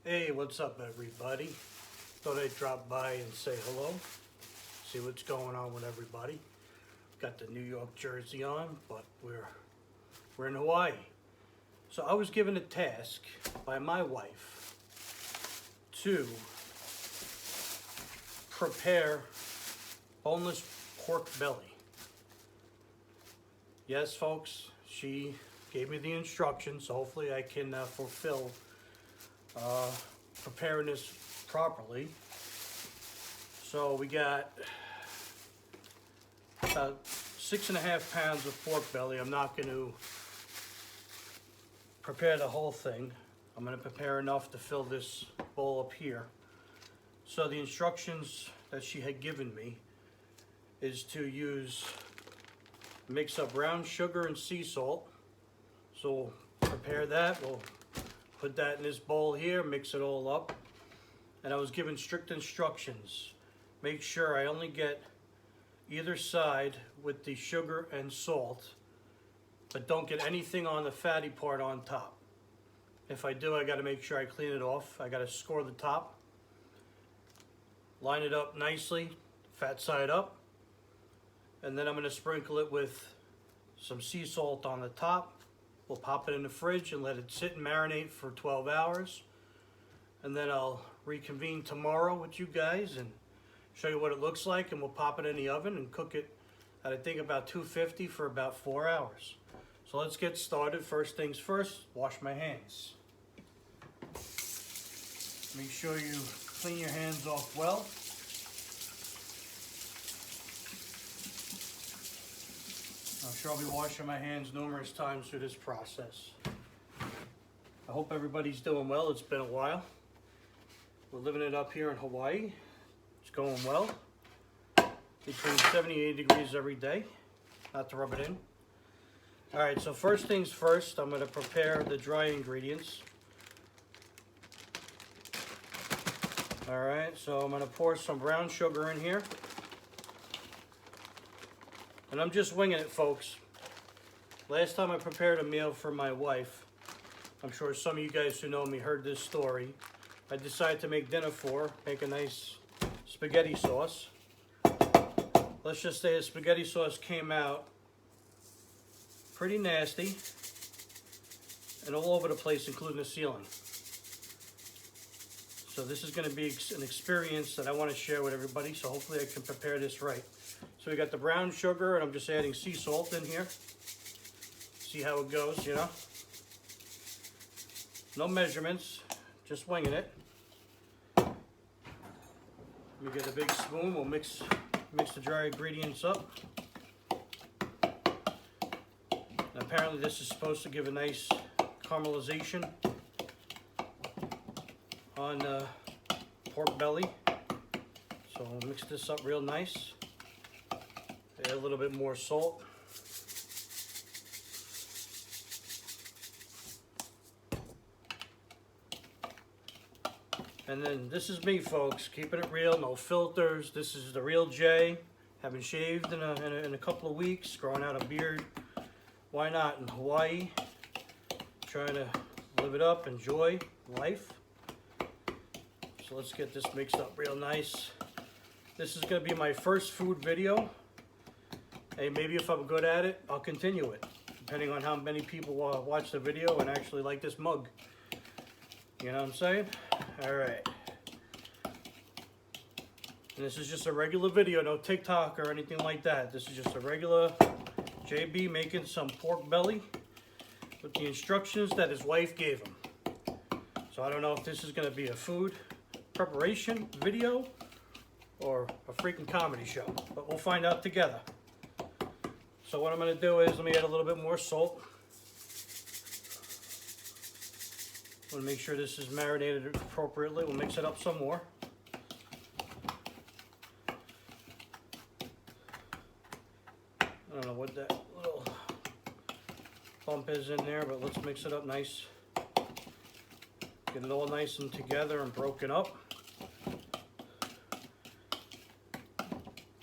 Hey, what's up everybody? Thought I'd drop by and say hello, see what's going on with everybody. Got the New York jersey on, but we're in Hawaii. So I was given a task by my wife to prepare boneless pork belly. Yes, folks, she gave me the instructions, so hopefully I can fulfill preparing this properly. So we got about 6.5 pounds of pork belly. I'm not going to prepare the whole thing. I'm going to prepare enough to fill this bowl up here. So the instructions that she had given me is to mix up brown sugar and sea salt. So we'll prepare that. We'll put that in this bowl here, mix it all up. And I was given strict instructions. Make sure I only get either side with the sugar and salt, but don't get anything on the fatty part on top. If I do, I gotta make sure I clean it off. I gotta score the top, line it up nicely, fat side up, and then I'm gonna sprinkle it with some sea salt on the top. We'll pop it in the fridge and let it sit and marinate for 12 hours. And then I'll reconvene tomorrow with you guys and show you what it looks like, and we'll pop it in the oven and cook it at I think about 250 for about 4 hours. So let's get started. First things first, wash my hands. Make sure you clean your hands off well. I'm sure I'll be washing my hands numerous times through this process. I hope everybody's doing well. It's been a while. We're living it up here in Hawaii. It's going well. Between 70 and 80 degrees every day. Not to rub it in. All right, so first things first, I'm going to prepare the dry ingredients. All right, so I'm going to pour some brown sugar in here. And I'm just winging it, folks. Last time I prepared a meal for my wife, I'm sure some of you guys who know me heard this story. I decided to make a nice spaghetti sauce. Let's just say the spaghetti sauce came out pretty nasty and all over the place, including the ceiling. So this is going to be an experience that I want to share with everybody, so hopefully I can prepare this right. So we got the brown sugar, and I'm just adding sea salt in here. See how it goes, you know? No measurements, just winging it. We get a big spoon, we'll mix the dry ingredients up. And apparently this is supposed to give a nice caramelization on pork belly. So we'll mix this up real nice. Add a little bit more salt. And then this is me, folks, keeping it real, no filters. This is the real Jay. Haven't shaved in a couple of weeks, growing out a beard. Why not in Hawaii? Trying to live it up, enjoy life. So let's get this mixed up real nice. This is going to be my first food video. Hey, maybe if I'm good at it, I'll continue it, depending on how many people watch the video and actually like this mug. You know what I'm saying? All right. And this is just a regular video, no TikTok or anything like that. This is just a regular JB making some pork belly with the instructions that his wife gave him. So I don't know if this is going to be a food preparation video or a freaking comedy show, but we'll find out together. So what I'm going to do is, let me add a little bit more salt. I want to make sure this is marinated appropriately. We'll mix it up some more. I don't know what that little bump is in there, but let's mix it up nice. Get it all nice and together and broken up.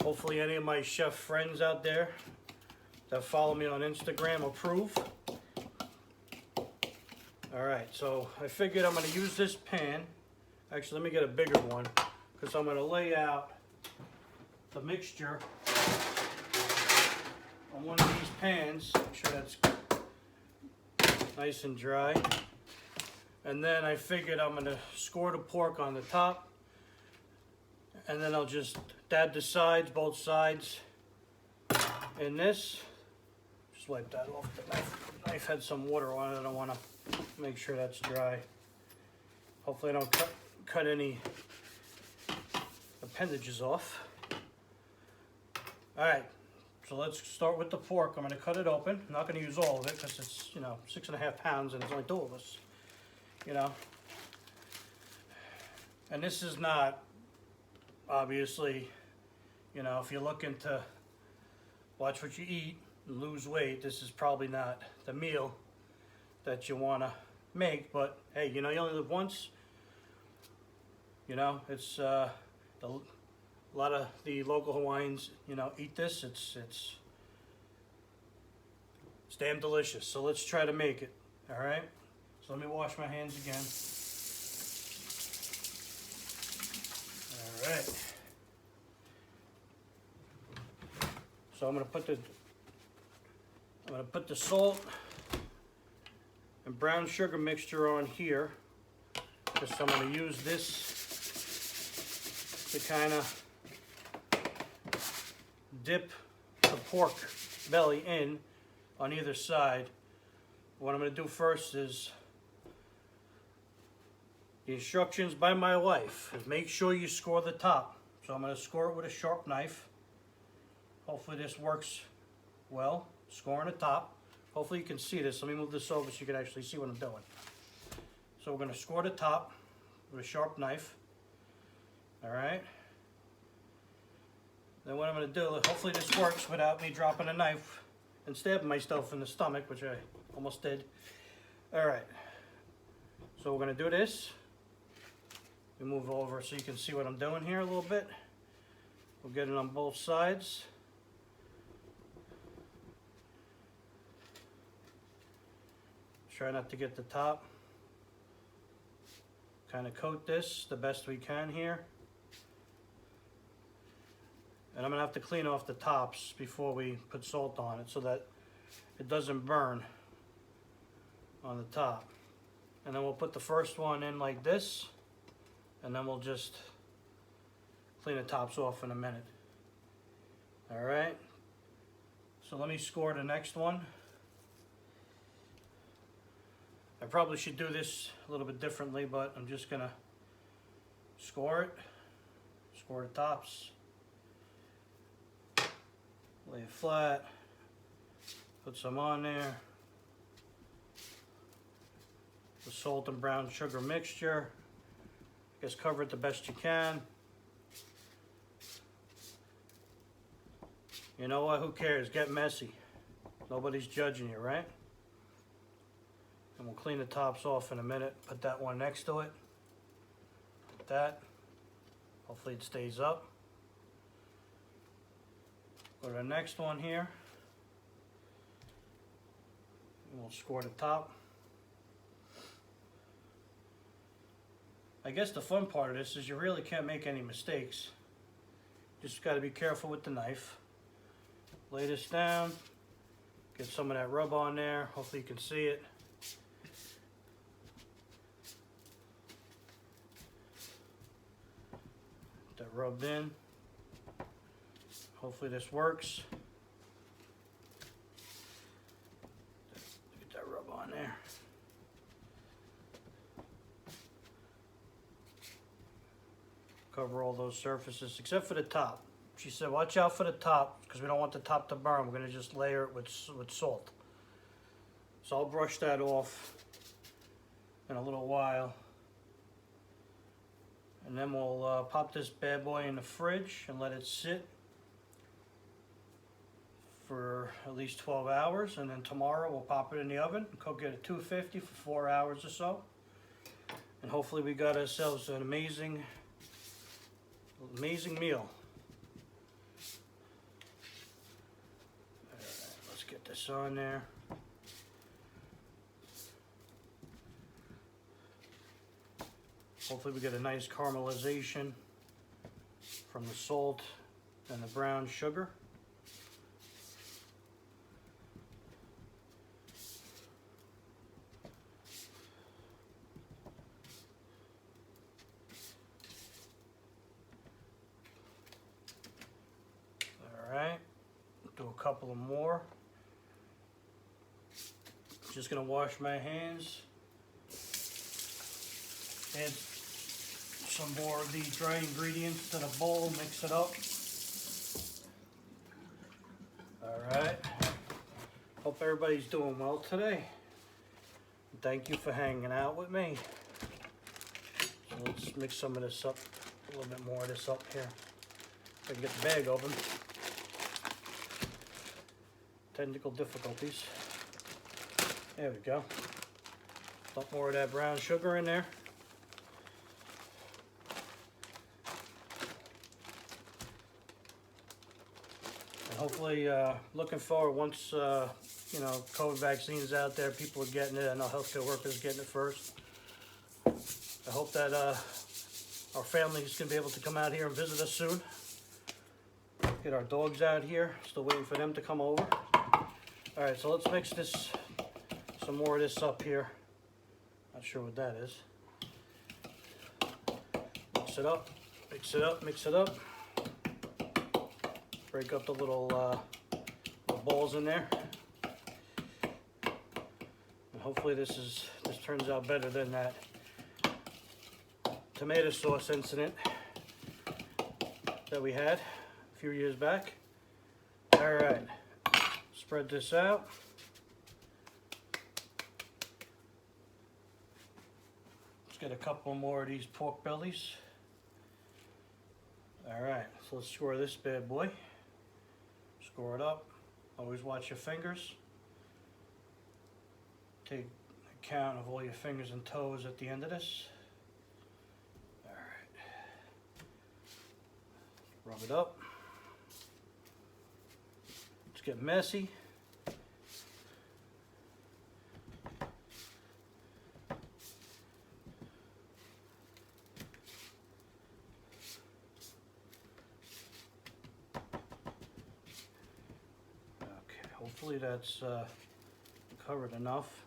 Hopefully any of my chef friends out there that follow me on Instagram approve. All right, so I figured I'm gonna use this pan. Actually, let me get a bigger one because I'm gonna lay out the mixture on one of these pans. Make sure that's nice and dry. And then I figured I'm gonna score the pork on the top, and then I'll just dab the sides, both sides, in this. Just wipe that off. The knife had some water on it. I don't want to make sure that's dry. Hopefully I don't cut any appendages off. All right, so let's start with the pork. I'm going to cut it open. I'm not going to use all of it because it's, 6.5 pounds and there's only 2 of us, And this is not, obviously, if you're looking to watch what you eat and lose weight, this is probably not the meal that you want to make. But hey, you only live once. It's a lot of the local Hawaiians, eat this. It's damn delicious. So let's try to make it. All right. So let me wash my hands again. All right. So I'm gonna put the salt and brown sugar mixture on here. Just I'm gonna use this to kind of dip the pork belly in on either side. What I'm gonna do first is the instructions by my wife is make sure you score the top. So I'm gonna score it with a sharp knife. Hopefully this works well, scoring the top. Hopefully you can see this. Let me move this over so you can actually see what I'm doing. So we're going to score the top with a sharp knife. All right. Then what I'm going to do, hopefully this works without me dropping a knife and stabbing myself in the stomach, which I almost did. All right. So we're going to do this. We move over so you can see what I'm doing here a little bit. We'll get it on both sides. Try not to get the top. Kind of coat this the best we can here. And I'm gonna have to clean off the tops before we put salt on it so that it doesn't burn on the top. And then we'll put the first one in like this, and then we'll just clean the tops off in a minute. All right, so let me score the next one. I probably should do this a little bit differently, but I'm just gonna score it, score the tops, lay it flat, put some on there, the salt and brown sugar mixture, just cover it the best you can. You know what, who cares, get messy. Nobody's judging you, right? And we'll clean the tops off in a minute. Put that one next to it. Like that. Hopefully it stays up. Go to the next one here. And we'll score the top. I guess the fun part of this is you really can't make any mistakes. Just got to be careful with the knife. Lay this down. Get some of that rub on there. Hopefully you can see it. That rubbed in. Hopefully this works. Get that rub on there. Cover all those surfaces except for the top. She said watch out for the top because we don't want the top to burn. We're going to just layer it with salt. So I'll brush that off in a little while. And then we'll pop this bad boy in the fridge and let it sit for at least 12 hours. And then tomorrow we'll pop it in the oven and cook it at 250 for 4 hours or so. And hopefully we got ourselves an amazing meal. All right, let's get this on there. Hopefully we get a nice caramelization from the salt and the brown sugar. Alright, do a couple of more. Just gonna wash my hands. Add some more of the dry ingredients to the bowl, mix it up. Alright, hope everybody's doing well today. Thank you for hanging out with me. So let's mix some of this up, a little bit more of this up here. If I can get the bag open. Technical difficulties. There we go. A lot more of that brown sugar in there. And hopefully, looking forward, once you know, COVID vaccine is out there, people are getting it. I know healthcare workers are getting it first. I hope that our families can be able to come out here and visit us soon. Get our dogs out here. Still waiting for them to come over. All right, so let's mix this, some more of this up here. Not sure what that is. Mix it up, mix it up, mix it up. Break up the little balls in there. And hopefully this turns out better than that tomato sauce incident that we had a few years back. All right. Spread this out. Let's get a couple more of these pork bellies. All right, so let's score this bad boy. Score it up. Always watch your fingers. Take account of all your fingers and toes at the end of this. All right. Rub it up. Let's get messy. Hopefully that's covered enough.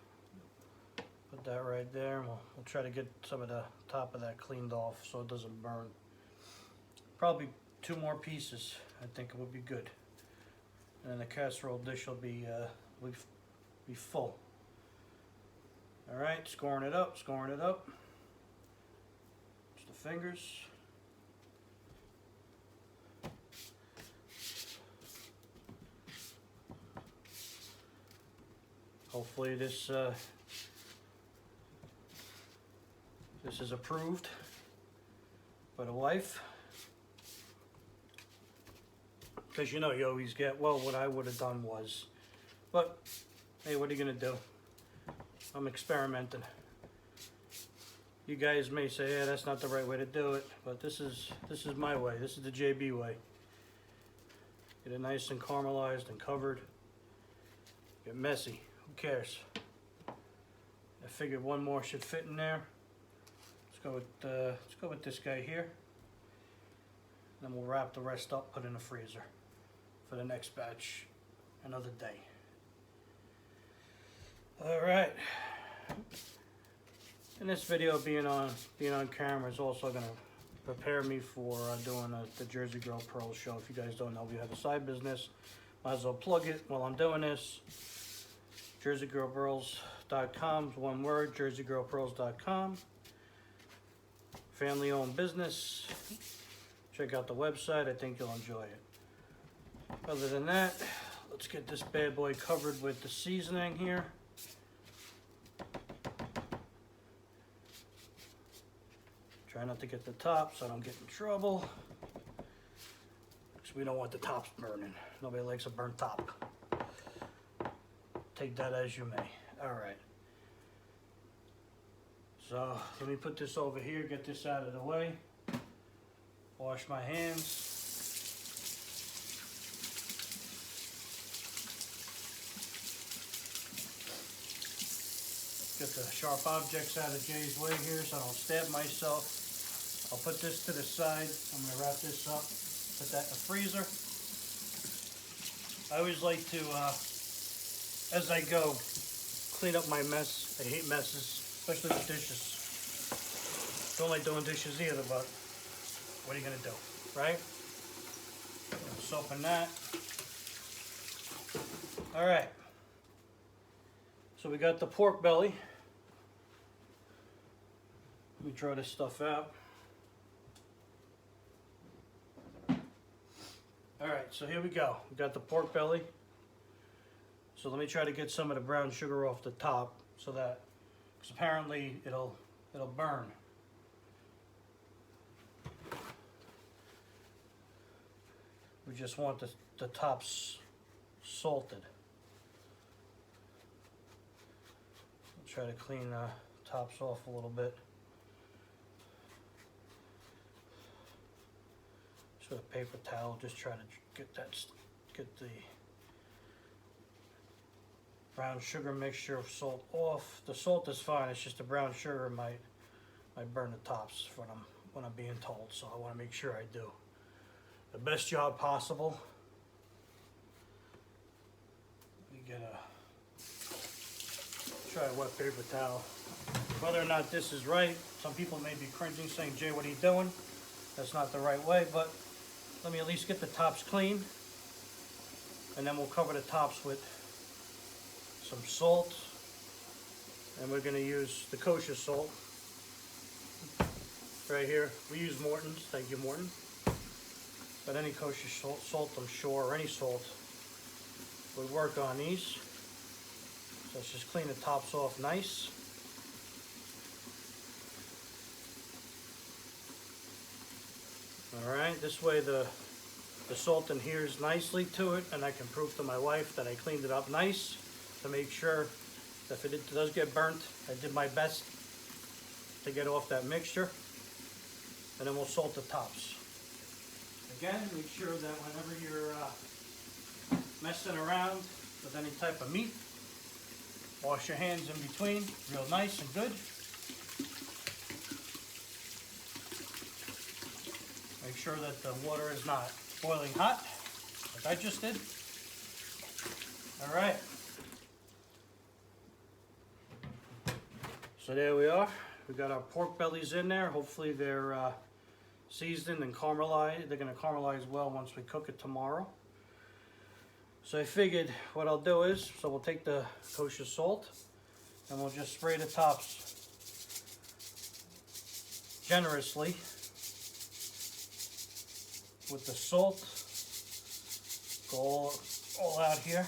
Put that right there, and we'll try to get some of the top of that cleaned off so it doesn't burn. Probably 2 more pieces, I think it would be good. And then the casserole dish will be full. All right, scoring it up, scoring it up. Just the fingers. Hopefully this is approved by the wife. Because you know you always get, well, what I would have done was. But hey, what are you gonna do? I'm experimenting. You guys may say, yeah, that's not the right way to do it, but this is my way. This is the JB way. Get it nice and caramelized and covered. Get messy. Who cares? I figured one more should fit in there. Let's go with this guy here. Then we'll wrap the rest up, put in the freezer for the next batch, another day. All right. And this video being on camera is also going to prepare me for doing the Jersey Girl Pearls show. If you guys don't know, we have a side business. Might as well plug it while I'm doing this. JerseyGirlPearls.com is one word, JerseyGirlPearls.com. Family-owned business. Check out the website. I think you'll enjoy it. Other than that, let's get this bad boy covered with the seasoning here. Try not to get the top so I don't get in trouble. Because we don't want the tops burning. Nobody likes a burnt top. Take that as you may. All right. So let me put this over here, get this out of the way. Wash my hands. Get the sharp objects out of Jay's way here so I don't stab myself. I'll put this to the side. I'm going to wrap this up, put that in the freezer. I always like to, as I go, clean up my mess. I hate messes, especially with dishes. Don't like doing dishes either, but what are you going to do, right? Soap in that. All right. So we got the pork belly. Let me draw this stuff out. All right, so here we go. We got the pork belly. So let me try to get some of the brown sugar off the top so that, because apparently it'll burn. We just want the tops salted. I'll try to clean the tops off a little bit. Just with a paper towel, just try to get the brown sugar mixture of salt off. The salt is fine, it's just the brown sugar might burn the tops when I'm being told, so I want to make sure I do the best job possible. You get try a wet paper towel. Whether or not this is right, some people may be cringing saying, Jay, what are you doing? That's not the right way, but let me at least get the tops clean, and then we'll cover the tops with some salt, and we're going to use the kosher salt right here. We use Morton's, thank you Morton. But any kosher salt, I'm sure, or any salt would work on these. So let's just clean the tops off nice. All right, this way the salt adheres nicely to it, and I can prove to my wife that I cleaned it up nice to make sure that if it does get burnt, I did my best to get off that mixture. And then we'll salt the tops. Again, make sure that whenever you're messing around with any type of meat, wash your hands in between, real nice and good. Make sure that the water is not boiling hot, like I just did. All right. So there we are. We got our pork bellies in there. Hopefully they're seasoned and caramelized. They're going to caramelize well once we cook it tomorrow. So I figured what I'll do is, so we'll take the kosher salt and we'll just spray the tops generously with the salt. Go all out here.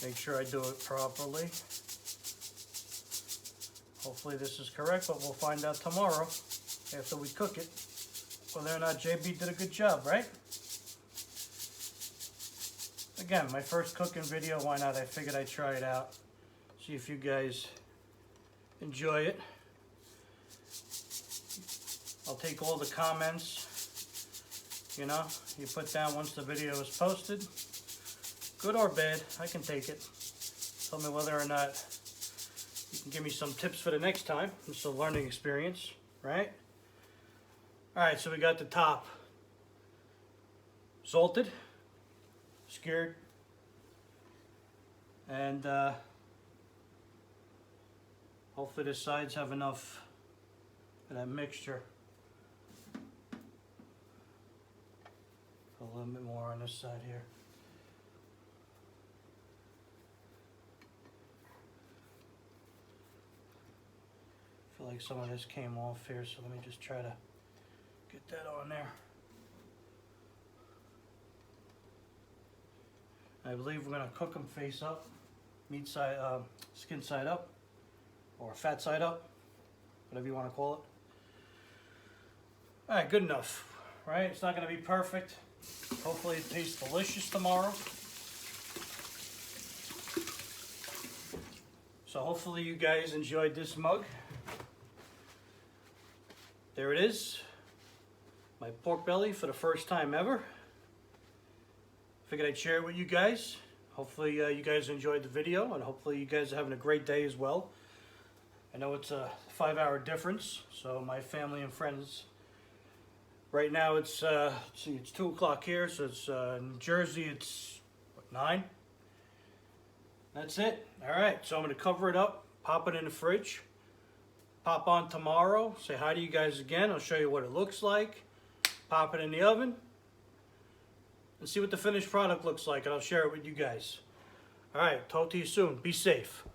Make sure I do it properly. Hopefully this is correct, but we'll find out tomorrow after we cook it whether or not JB did a good job, right? Again, my first cooking video, why not? I figured I'd try it out. See if you guys enjoy it. I'll take all the comments, you know, you put down once the video is posted. Good or bad, I can take it. Tell me whether or not you can give me some tips for the next time. It's a learning experience, right? All right, so we got the top salted, skewered, and hopefully the sides have enough of that mixture. A little bit more on this side here. I feel like some of this came off here, so let me just try to get that on there. I believe we're going to cook them face up, meat side, skin side up, or fat side up, whatever you want to call it. All right, good enough, right? It's not going to be perfect. Hopefully it tastes delicious tomorrow. So hopefully you guys enjoyed this mug. there it is. My pork belly for the first time ever. Figured I'd share it with you guys. Hopefully you guys enjoyed the video, and hopefully you guys are having a great day as well. I know it's a 5-hour difference, so my family and friends, right now it's, let's see, it's 2 o'clock here, so it's in Jersey, it's what, 9? That's it. All right, so I'm gonna cover it up, pop it in the fridge, pop on tomorrow, say hi to you guys again. I'll show you what it looks like, pop it in the oven, and see what the finished product looks like, and I'll share it with you guys. All right, talk to you soon. Be safe.